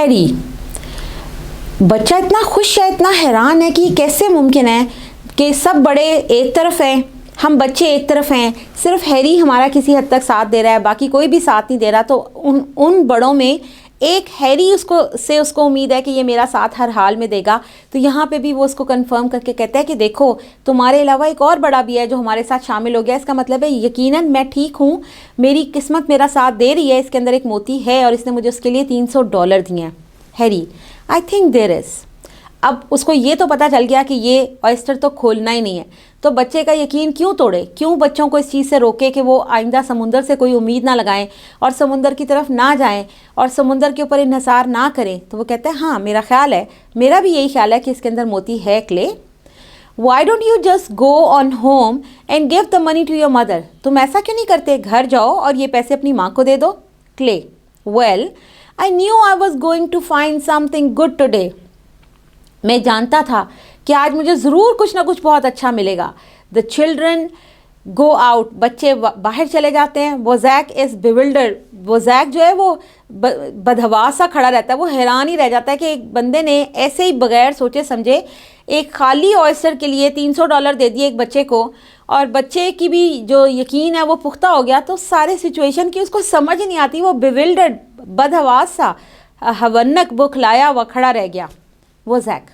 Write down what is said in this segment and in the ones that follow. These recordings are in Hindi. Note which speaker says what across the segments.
Speaker 1: हैरी। बच्चा इतना खुश है, इतना हैरान है कि कैसे मुमकिन है कि सब बड़े एक तरफ हैं, हम बच्चे एक तरफ हैं, सिर्फ हैरी हमारा किसी हद तक साथ दे रहा है, बाकी कोई भी साथ नहीं दे रहा। तो उन बड़ों में एक हैरी उसको उम्मीद है कि ये मेरा साथ हर हाल में देगा। तो यहाँ पे भी वो उसको कंफर्म करके कहता है कि देखो तुम्हारे अलावा एक और बड़ा भी है जो हमारे साथ शामिल हो गया। इसका मतलब है यकीनन मैं ठीक हूँ, मेरी किस्मत मेरा साथ दे रही है, इसके अंदर एक मोती है और इसने मुझे उसके लिए $300 दिए हैं। Harry, I think there is. अब उसको ये तो पता चल गया कि ये ऑयस्टर तो खोलना ही नहीं है। तो बच्चे का यकीन क्यों तोड़े, क्यों बच्चों को इस चीज़ से रोके कि वो आइंदा समुंदर से कोई उम्मीद ना लगाएं और समुंदर की तरफ ना जाएं और समुंदर के ऊपर इन्हिसार ना करें। तो वो कहते हैं हाँ मेरा ख्याल है, मेरा भी यही ख्याल है कि इसके अंदर मोती है Clay. Why don't you just go on home and give the money to your mother. तुम ऐसा क्यों नहीं करते, घर जाओ और ये पैसे अपनी माँ को दे दो। Clay, well I knew I was going to find something good today. मैं जानता था कि आज मुझे ज़रूर कुछ ना कुछ बहुत अच्छा मिलेगा। द चिल्ड्रन गो आउट, बच्चे बाहर चले जाते हैं। वोजैक इज़ बिविल्डर्ड, वोजैक जो है वो बदहवास सा खड़ा रहता है, वो हैरान ही रह जाता है कि एक बंदे ने ऐसे ही बगैर सोचे समझे एक खाली ऑयस्टर के लिए $300 दे दिए एक बच्चे को, और बच्चे की भी जो यकीन है वो पुख्ता हो गया। तो सारे सिचुएशन की उसको समझ ही नहीं आती, वो बिविल्डर्ड बदहवास सा हवन्नक बुखलाया हुआ खड़ा रह गया। वोजैक,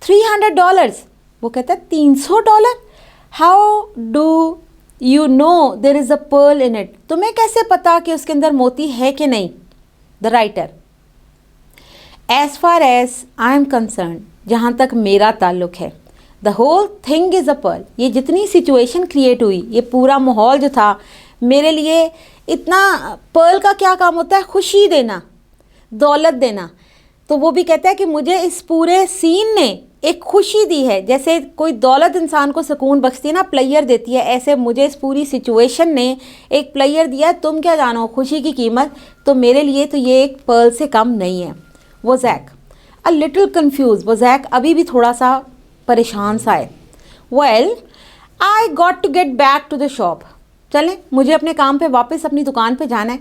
Speaker 1: $300, वो कहता है $300, how do you know there is a pearl in it. तुम्हें कैसे पता कि उसके अंदर मोती है कि नहीं। The writer, as far as I am concerned, जहाँ तक मेरा ताल्लुक है, the whole thing is a pearl. ये जितनी सिचुएशन क्रिएट हुई, ये पूरा माहौल जो था मेरे लिए इतना, पर्ल का क्या काम होता है, खुशी देना, दौलत देना। तो वो भी कहता है कि मुझे इस पूरे सीन ने एक खुशी दी है, जैसे कोई दौलत इंसान को सुकून बख्शती है ना, प्लेयर देती है, ऐसे मुझे इस पूरी सिचुएशन ने एक प्लेयर दिया। तुम क्या जानो खुशी की कीमत, तो मेरे लिए तो ये एक पर्ल से कम नहीं है। वोजैक, अ लिटिल कन्फ्यूज, वोजैक अभी भी थोड़ा सा परेशान सा है। Well I got to get back to the shop, चलें मुझे अपने काम पे वापस अपनी दुकान पे जाना है।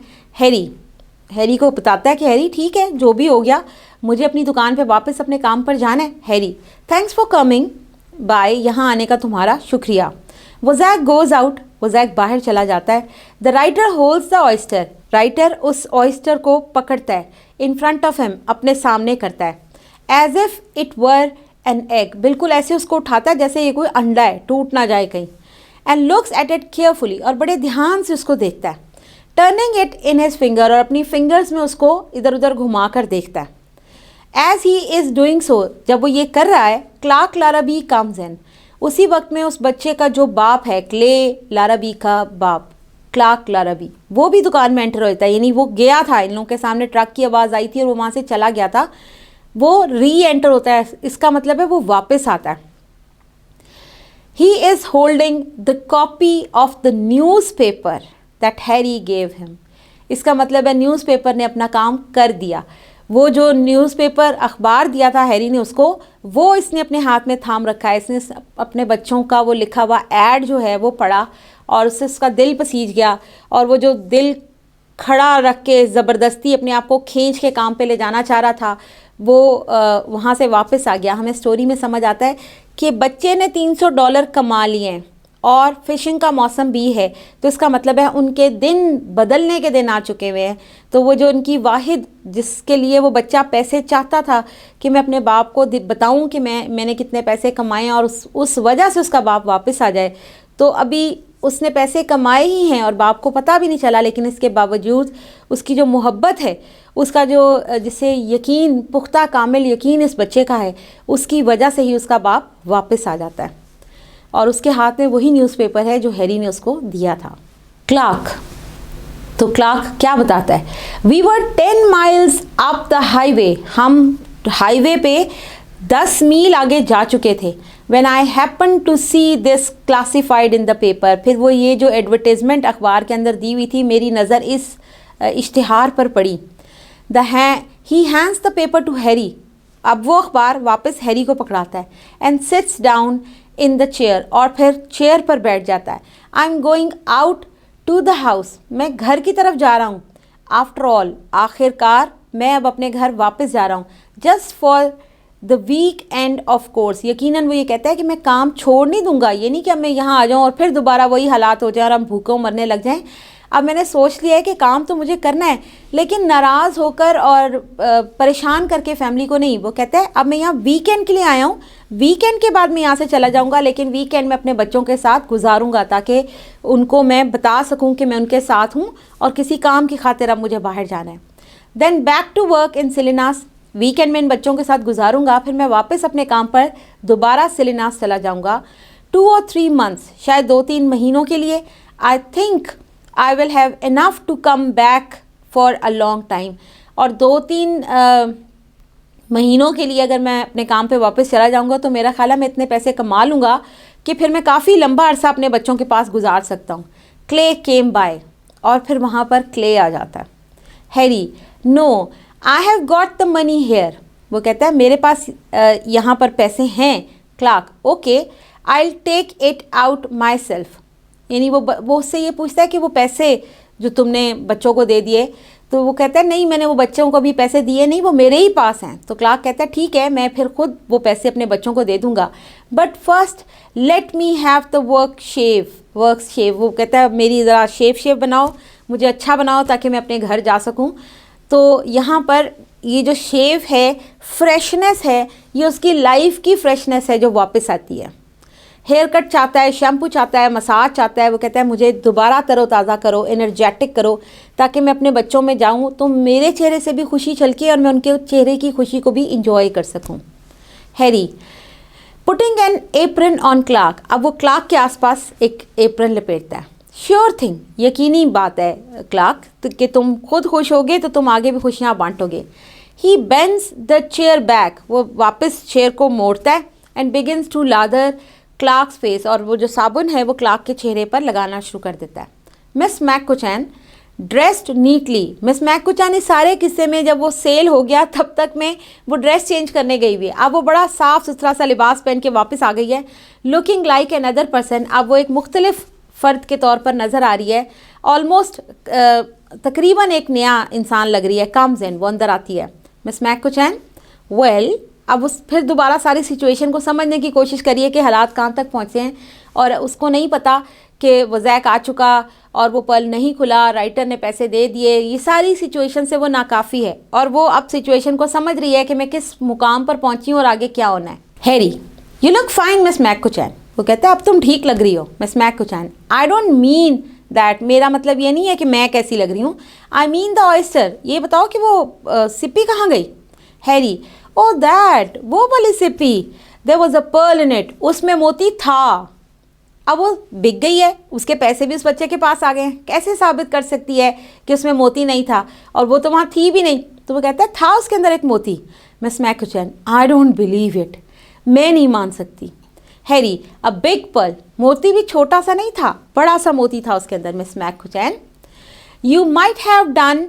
Speaker 1: हैरी को बताता है कि हैरी ठीक है जो भी हो गया, मुझे अपनी दुकान पे वापस अपने काम पर जाना है। Harry, thanks for coming by, यहाँ आने का तुम्हारा शुक्रिया। वोजैक गोज़ आउट, वोजैक बाहर चला जाता है। The writer holds the oyster, writer उस ऑयस्टर को पकड़ता है, इन फ्रंट ऑफ हिम, अपने सामने करता है। As if it were an egg, बिल्कुल ऐसे उसको उठाता है जैसे ये कोई अंडा है, टूट ना जाए कहीं। And looks at it carefully, और बड़े ध्यान से उसको देखता है। Turning it in his finger, और अपनी फिंगर्स में उसको इधर उधर घुमा कर देखता है। As he is doing so, जब वो ये कर रहा है, क्लार्क लाराबी कम्स इन, उसी वक्त में उस बच्चे का जो बाप है, क्ले लाराबी का बाप क्लार्क लाराबी, वो भी दुकान में एंटर होता है। यानी वो गया था, इन लोगों के सामने ट्रक की आवाज़ आई थी और वो वहाँ से चला गया था, वो री एंटर होता है, इसका मतलब है वो वापस आता है। He is holding the copy of the news paper that Harry gave him, इसका मतलब है न्यूज़पेपर ने अपना काम कर दिया। वो जो न्यूज़पेपर अखबार दिया था हैरी ने उसको, वो इसने अपने हाथ में थाम रखा है। इसने अपने बच्चों का वो लिखा हुआ ऐड जो है वो पढ़ा और उससे उसका दिल पसीज गया, और वो जो दिल खड़ा रख के ज़बरदस्ती अपने आप को खींच के काम पे ले जाना चाह रहा था, वो वहाँ से वापस आ गया। हमें स्टोरी में समझ आता है कि बच्चे ने $300 कमा लिए हैं और फ़िशिंग का मौसम भी है, तो इसका मतलब है उनके दिन बदलने के दिन आ चुके हुए हैं। तो वो जो उनकी वाहिद, जिसके लिए वो बच्चा पैसे चाहता था कि मैं अपने बाप को बताऊं कि मैंने कितने पैसे कमाए और उस वजह से उसका बाप वापस आ जाए, तो अभी उसने पैसे कमाए ही हैं और बाप को पता भी नहीं चला। लेकिन इसके बावजूद उसकी जो मोहब्बत है, उसका जो जिसे यकीन, पुख्ता कामिल यकीन इस बच्चे का है, उसकी वजह से ही उसका बाप वापस आ जाता है और उसके हाथ में वही न्यूज़पेपर है जो हैरी ने उसको दिया था। क्लार्क, तो क्लार्क क्या बताता है, we were 10 miles up the highway, हम हाईवे पे 10 मील आगे जा चुके थे। When I happen to see this classified in the paper, फिर वो ये जो एडवर्टाइजमेंट अखबार के अंदर दी हुई थी, मेरी नज़र इस इश्तिहार पर पड़ी। He hands the paper to Harry, अब वो अखबार वापस हैरी को पकड़ाता है। And sits down in the chair, और फिर चेयर पर बैठ जाता है। I am going out to the house, मैं घर की तरफ जा रहा हूँ। आफ्टर ऑल, आखिरकार मैं अब अपने घर वापस जा रहा हूँ, just for the weekend of course. यकीनन वो ये कहता है कि मैं काम छोड़ नहीं दूंगा, ये नहीं कि अब मैं यहाँ आ जाऊँ और फिर दोबारा वही हालात हो जाए और हम भूखों मरने लग जाएं। अब मैंने सोच लिया है कि काम तो मुझे करना है, लेकिन नाराज़ होकर और परेशान करके फैमिली को नहीं। वो कहता है अब मैं यहाँ वीकेंड के लिए आया हूँ, वीकेंड के बाद मैं यहाँ से चला जाऊँगा, लेकिन वीकेंड में अपने बच्चों के साथ गुजारूँगा ताकि उनको मैं बता सकूँ कि मैं उनके साथ हूँ और किसी काम की खातिर अब मुझे बाहर जाना है। Then back to work in Salinas. Weekend में इन बच्चों के साथ गुजारूंगा, फिर मैं वापस अपने काम पर दोबारा सिलिनास चला जाऊंगा 2 or 3 months, शायद 2-3 महीनों के लिए। I think I will have enough to come back for a long time. और 2-3 महीनों के लिए अगर मैं अपने काम पे वापस चला जाऊंगा तो मेरा ख्याल है मैं इतने पैसे कमा लूँगा कि फिर मैं काफ़ी लंबा अरसा अपने बच्चों के पास गुजार सकता हूँ। क्ले केम बाय, और फिर वहाँ पर क्ले आ जाता है। Harry, no I have got the money here. वो कहता है मेरे पास यहाँ पर पैसे हैं। Clark, okay I will take it out myself. यानी वो उससे ये पूछता है कि वो पैसे जो तुमने बच्चों को दे दिए, तो वो कहता है नहीं, मैंने वो बच्चों को भी पैसे दिए नहीं, वो मेरे ही पास हैं। तो क्लार्क कहता है ठीक है, मैं फिर खुद वो पैसे अपने बच्चों को दे दूंगा, but first let me have the work shave. वो कहता है मेरी ज़रा शेव बनाओ, मुझे अच्छा बनाओ ताकि मैं अपने घर जा सकूं। तो यहाँ पर ये जो शेव है, फ्रेशनेस है, ये उसकी लाइफ की फ्रेशनेस है जो वापस आती है। हेयर कट चाहता है, शैम्पू चाहता है, मसाज चाहता है। वो कहता है मुझे दोबारा तरोताज़ा करो, एनर्जेटिक करो, ताकि मैं अपने बच्चों में जाऊँ तो मेरे चेहरे से भी खुशी छलके और मैं उनके चेहरे की खुशी को भी इंजॉय कर सकूँ। Harry, putting an apron on Clark. अब वो क्लार्क के आसपास एक एप्रन लपेटता है। श्योर थिंग, यकीनी बात है क्लार्क, कि तुम खुद खुश होगे तो तुम आगे भी खुशियाँ बांटोगे। He bends the chair back. वो वापस चेयर को मोड़ता है and begins to lather Clark's face. और वो जो साबुन है वो क्लार्क के चेहरे पर लगाना शुरू कर देता है। Miss McCutcheon dressed neatly. Miss McCutcheon इस सारे किस्से में जब वो सेल हो गया तब तक में वो ड्रेस चेंज करने गई हुई है। अब वो बड़ा साफ़ सुथरा सा लिबास पहन के वापस आ गई है, looking like an other person. अब वो एक मुख्तलिफ फ़र्द के तौर पर नज़र आ रही है, ऑलमोस्ट तकरीबन एक नया इंसान लग रही है। कम्स इन, वो अंदर आती है। मिस मैककुचैन, वेल, अब उस फिर दोबारा सारी सिचुएशन को समझने की कोशिश करिए कि हालात कहाँ तक पहुँचे हैं, और उसको नहीं पता कि वो जैक आ चुका और वो पल नहीं खुला, राइटर ने पैसे दे दिए, ये सारी सिचुएशन से वो नाकाफ़ी है और वो अब सिचुएशन को समझ रही है कि मैं किस मुकाम पर पहुँची हूँ और आगे क्या होना है। Harry, you look fine Miss McCutcheon. वो कहता है अब तुम ठीक लग रही हो Miss McCutcheon. I don't mean that, मेरा मतलब ये नहीं है कि मैं कैसी लग रही हूँ, आई मीन द ऑयस्टर। ये बताओ कि वो सिप्पी कहाँ गई। हैरी, ओ दैट, वो वाली सिप्पी, there was a pearl in it, उसमें मोती था। अब वो बिक गई है, उसके पैसे भी उस बच्चे के पास आ गए हैं, कैसे साबित कर सकती है कि उसमें मोती नहीं था, और वो तो वहाँ थी भी नहीं। तो वो कहता है था उसके अंदर एक मोती। Miss McCutcheon, I don't believe it, मैं नहीं मान सकती। हैरी, अ बिग पर्ल, मोती भी छोटा सा नहीं था, बड़ा सा मोती था उसके अंदर। Miss McCutcheon, you might have done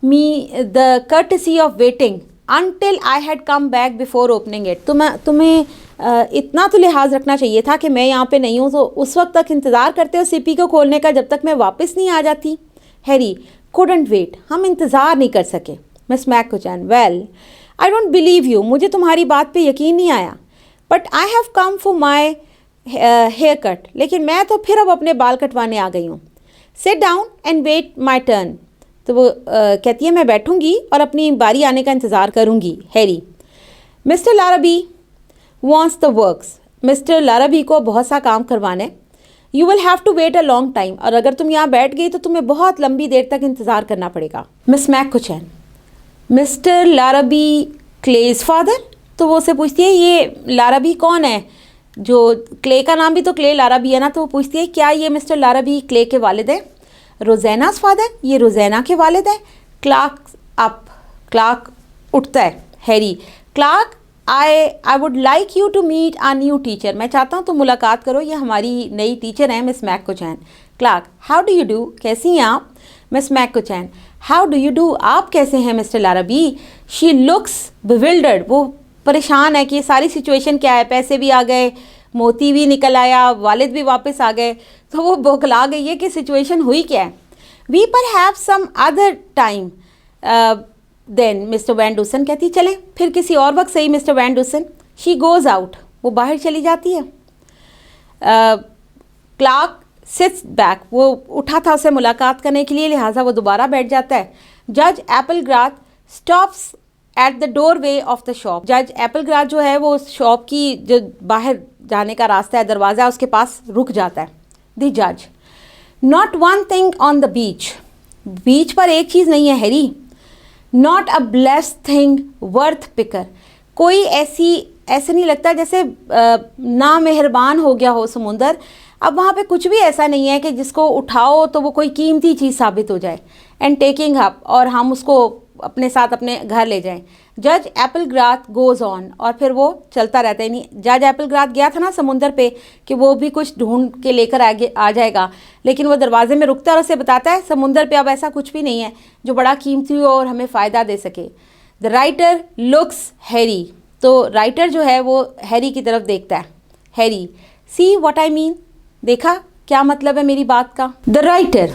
Speaker 1: me the courtesy of waiting until I had come back before opening it। तुम्हें इतना तो लिहाज रखना चाहिए था कि मैं यहाँ पे नहीं हूँ, तो उस वक्त तक इंतज़ार करते हो सिप्पी को खोलने का जब तक मैं वापस नहीं आ जाती। हैरी, couldn't wait, हम इंतज़ार नहीं कर सके। Miss McCutcheon, well I don't believe you, मुझे तुम्हारी बात पे यकीन नहीं आया, but I have come for my hair cut, लेकिन मैं तो फिर अब अपने बाल कटवाने आ गई हूँ। Sit down and wait my turn. तो वो कहती है मैं बैठूंगी और अपनी बारी आने का इंतज़ार करूंगी। Harry, mister Larrabee wants the works. Mister Larrabee को बहुत सा काम करवाना है। You will have to wait a long time, और अगर तुम यहाँ बैठ गई तो तुम्हें बहुत लंबी देर तक इंतज़ार करना पड़ेगा। Miss McCutcheon, mister Larrabee Clay's father. तो वो उसे पूछती है ये लाराबी कौन है, जो क्ले का नाम भी तो क्ले लाराबी है ना। तो वो पूछती है क्या ये मिस्टर लाराबी क्ले के वालिद हैं। रोज़ैनास फादर, ये रोज़ैना के वालिद हैं। क्लार्क उठता है। Harry, Clark, I would like you to meet a new teacher. मैं चाहता हूँ तो मुलाकात करो, ये हमारी नई टीचर हैं Miss McCutcheon. Clark, how do you do, कैसी हैं आप। Miss McCutcheon, how do you do, आप कैसे हैं mister Larrabee. She looks bewildered, वो परेशान है कि ये सारी सिचुएशन क्या है, पैसे भी आ गए, मोती भी निकल आया, वालिद भी वापस आ गए, तो वो बौखला गई है कि सिचुएशन हुई क्या है। We per have some other time, then mister Van Dusen कहती चले फिर किसी और वक्त सही mister Van Dusen. She goes out, वो बाहर चली जाती है। क्लार्क सिट्स बैक, वो उठा था उससे मुलाकात करने के लिए, लिहाजा वो दोबारा बैठ जाता है। जज Applegrath stops at the doorway of the shop. जज एप्पलग्राथ जो है वो शॉप की जो बाहर जाने का रास्ता है, दरवाज़ा है, उसके पास रुक जाता है। द जज, not one thing on the beach, beach पर एक चीज़ नहीं है Harry. Not a blessed thing worth picker, कोई ऐसे नहीं लगता जैसे ना मेहरबान हो गया हो समुंदर। अब वहाँ पे कुछ भी ऐसा नहीं है कि जिसको उठाओ तो वो कोई कीमती चीज़ साबित हो जाए। एंड टेकिंग अप, और हम उसको अपने साथ अपने घर ले जाएं। जज एप्पलग्राथ गोज़ ऑन, और फिर वो चलता रहता है। नहीं, जज एप्पलग्राथ गया था ना समुंदर पे कि वो भी कुछ ढूंढ के लेकर आ जाएगा, लेकिन वो दरवाजे में रुकता है और उसे बताता है समुंदर पे अब ऐसा कुछ भी नहीं है जो बड़ा कीमती हो और हमें फ़ायदा दे सके। द राइटर लुक्स हैरी, तो राइटर जो है वो हैरी की तरफ देखता है। Harry, see what I mean, देखा क्या मतलब है मेरी बात का। द राइटर,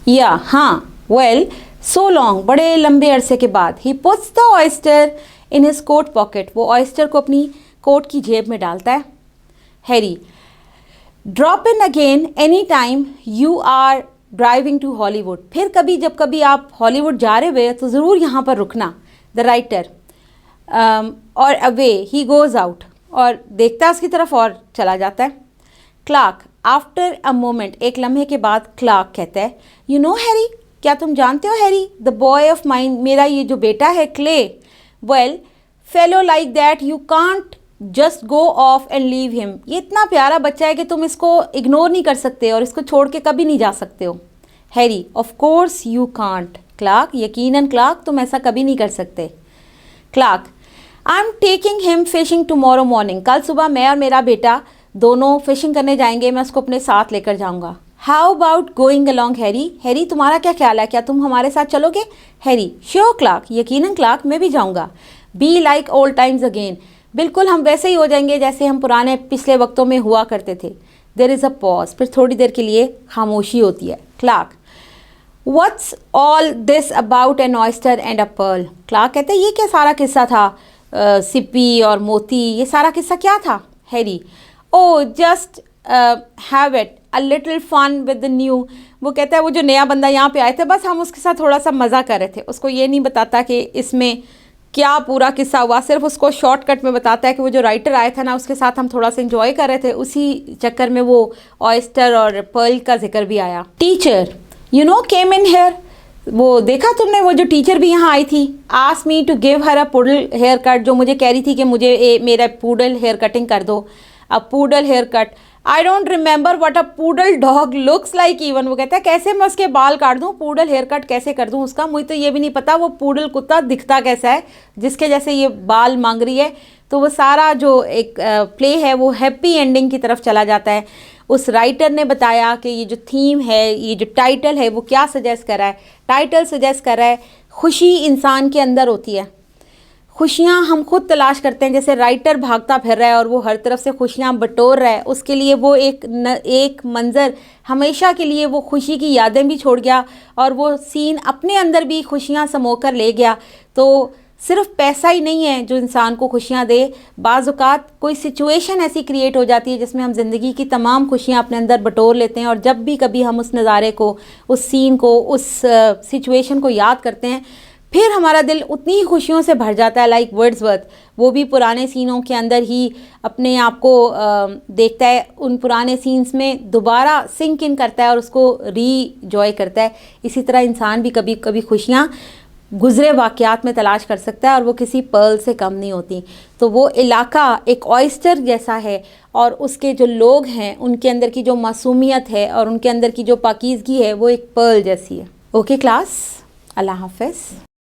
Speaker 1: या हाँ, वेल सो लॉन्ग, बड़े लंबे अरसे के बाद। He puts the oyster in his coat pocket, वो ऑयस्टर को अपनी कोट की जेब में डालता है। Harry, drop in again any time you are driving to Hollywood, फिर कभी जब कभी आप हॉलीवुड जा रहे हुए तो ज़रूर यहाँ पर रुकना। द राइटर, और अवे ही गोज़ आउट, और देखता है उसकी तरफ और चला जाता है। क्लार्क, आफ्टर अ मोमेंट, एक लम्हे के बाद क्लार्क कहता है, यू नो हैरी, क्या तुम जानते हो Harry, the boy of mind, मेरा ये जो बेटा है clay, well fellow like that you can't just go of and leave him, ये इतना प्यारा बच्चा है कि तुम इसको इग्नोर नहीं कर सकते और इसको छोड़ के कभी नहीं जा सकते हो। Harry, of course you can't. Clark, यकीनन क्लार्क, तुम ऐसा कभी नहीं कर सकते। Clark, I am taking him fishing tomorrow morning, कल सुबह मैं और मेरा बेटा दोनों फिशिंग करने जाएंगे, मैं उसको अपने साथ लेकर जाऊंगा। How about going along Harry, Harry तुम्हारा क्या ख्याल है, क्या तुम हमारे साथ चलोगे। हैरी, श्योर क्लार्क, यकीनन क्लार्क, मैं भी जाऊंगा। Be like old times again, बिल्कुल हम वैसे ही हो जाएंगे जैसे हम पुराने पिछले वक्तों में हुआ करते थे। देयर इज़ अ पॉज, फिर थोड़ी देर के लिए खामोशी होती है। Clark, what's all this about an oyster and a pearl, Clark कहते हैं ये क्या सारा किस्सा था, सिप्पी और मोती, ये सारा किस्सा क्या था। Harry, oh just have it a little fun with the new, वो कहता है वो जो नया बंदा यहाँ पे आए थे बस हम उसके साथ थोड़ा सा मज़ा कर रहे थे, उसको ये नहीं बताता कि इसमें क्या पूरा किस्सा हुआ, सिर्फ उसको शॉर्टकट में बताता है कि वो जो राइटर आया था ना उसके साथ हम थोड़ा सा एंजॉय कर रहे थे, उसी चक्कर में वो ऑयस्टर और पर्ल का जिक्र भी आया। Teacher, you know came in here, वो देखा तुमने वो जो टीचर भी यहाँ आई थी, ask me to give her a poodle hair cut, जो मुझे कह रही थी कि मुझे मेरा पूडल हेयर कटिंग कर दो। A poodle hair cut, I don't remember what a poodle dog looks like even, वो कहता है कैसे मैं उसके बाल काट दूँ, पूडल हेयर कट कैसे कर दूँ उसका, मुझे तो ये भी नहीं पता वो पूडल कुत्ता दिखता कैसा है जिसके जैसे ये बाल मांग रही है। तो वो सारा जो एक प्ले है वो हैप्पी एंडिंग की तरफ चला जाता है। उस राइटर ने बताया कि ये जो थीम है, ये जो टाइटल है वो क्या सजेस्ट कर रहा है, टाइटल सजेस्ट कर रहा है खुशी इंसान के अंदर होती है, खुशियाँ हम खुद तलाश करते हैं, जैसे राइटर भागता फिर रहा है और वो हर तरफ से खुशियाँ बटोर रहा है, उसके लिए वो एक मंज़र हमेशा के लिए वो खुशी की यादें भी छोड़ गया और वो सीन अपने अंदर भी खुशियाँ समो कर ले गया। तो सिर्फ पैसा ही नहीं है जो इंसान को खुशियाँ दे, बाज़ औक़ात कोई सिचुएशन ऐसी क्रिएट हो जाती है जिसमें हम ज़िंदगी की तमाम खुशियाँ अपने अंदर बटोर लेते हैं, और जब भी कभी हम उस नज़ारे को, उस सीन को, उस सिचुएशन को याद करते हैं फिर हमारा दिल उतनी ही खुशियों से भर जाता है। लाइक वर्ड्सवर्थ, वो भी पुराने सीनों के अंदर ही अपने आप को देखता है, उन पुराने सीन्स में दोबारा सिंक इन करता है और उसको रीजॉय करता है। इसी तरह इंसान भी कभी कभी खुशियाँ गुज़रे वाक़यात में तलाश कर सकता है और वो किसी पर्ल से कम नहीं होती। तो वो इलाका एक ऑयस्टर जैसा है और उसके जो लोग हैं उनके अंदर की जो मासूमियत है और उनके अंदर की जो पाकीज़गी है वो एक पर्ल जैसी है। ओके क्लास, अल्लाह हाफ़िज़।